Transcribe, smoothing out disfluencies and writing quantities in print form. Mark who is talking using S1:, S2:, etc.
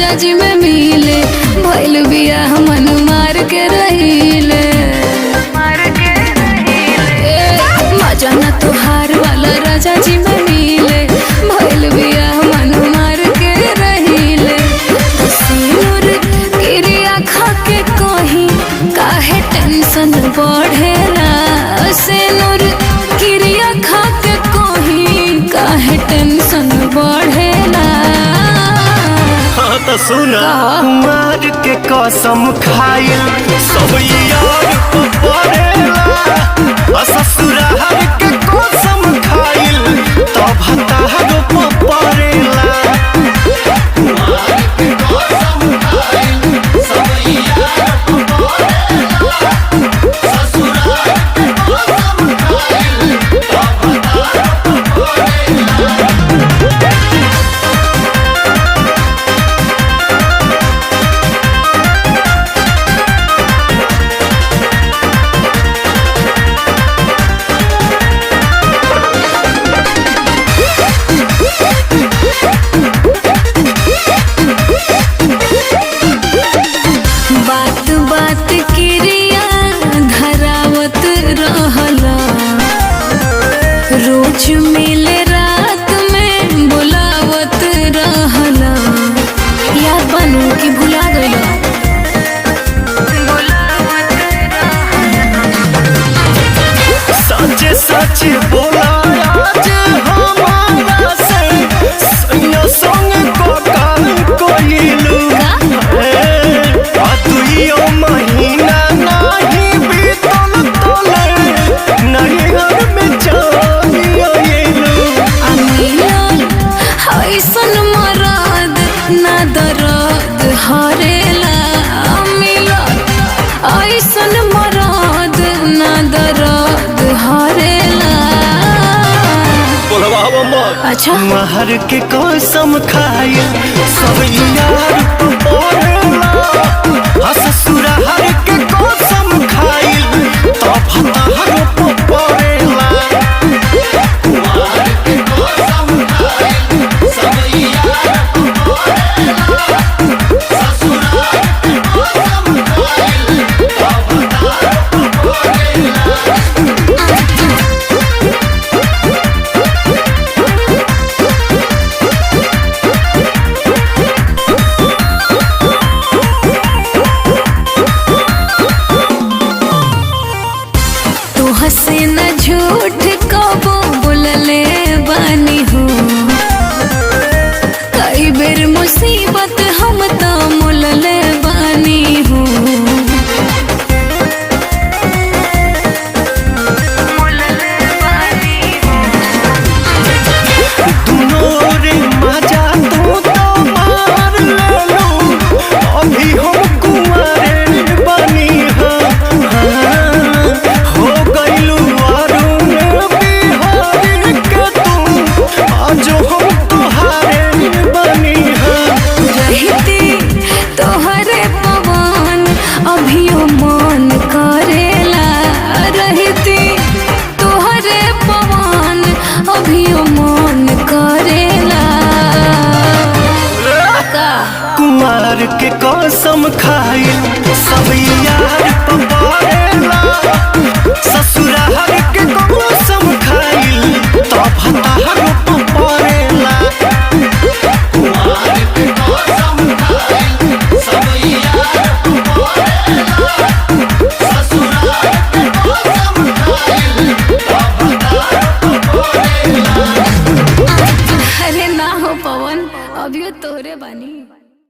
S1: राजा जी में मिले भइल बियाह मन मार के रहिले मजा न तोहार वाला राजा जी में मिले भइल बियाह मन मार के रहिले सिनुर गिरिया खा के कहीं काहे टेंशन बढ़ेला सिनुर गिरिया खा के कहीं काहे टेंशन बढ़ेला
S2: तो सुना कुमार के कसम खाइल सब यार को पड़ेला ससुराल के कसम खाइल तब हतार को पड़ेला कुमार के कसम खाइल सब यार को पड़ेला ससुराल के कसम खाइल तब हतार को पड़ेला।
S1: बात बात क्रिया धरावत रहला रोज मिले रात में बुलावत रहला याद बनू कि भुला गइला
S2: सच सच बोला आज हमारा से सैया संग कोइलू तुइयो महीना नहीं बीतल तले नहीं घर में जाइयो
S1: मिलन ऐसन मरद ना दर्द हरेला मिलन ऐसन मरद ना दर्द हरेला अच्छा
S2: महर के कसम खाइल सब यार पड़ेला ससुराल के कसम खाइल तब हतार को पड़ेला कुमार के कसम खाइल सब यार पड़ेला ससुराल के कसम खाइल तब हतार को पड़ेला।
S1: हसे न झूठ कबो बोलले बानी हो कई बेर मुसीबत हम तो मुलले बानी हो
S2: दुनो रे मजा तो मार लेलो अभी हम कुंवारे बनी हो गइलू अरुण बिहारी के तू आज हम तोहारे बनी हो
S1: रहती तोहरे पवन अभियो मन करेला रहती तोहरे पवन अभियो मन करेला
S2: कुमार के कसम खाइल सब यार पड़ेला ससुराल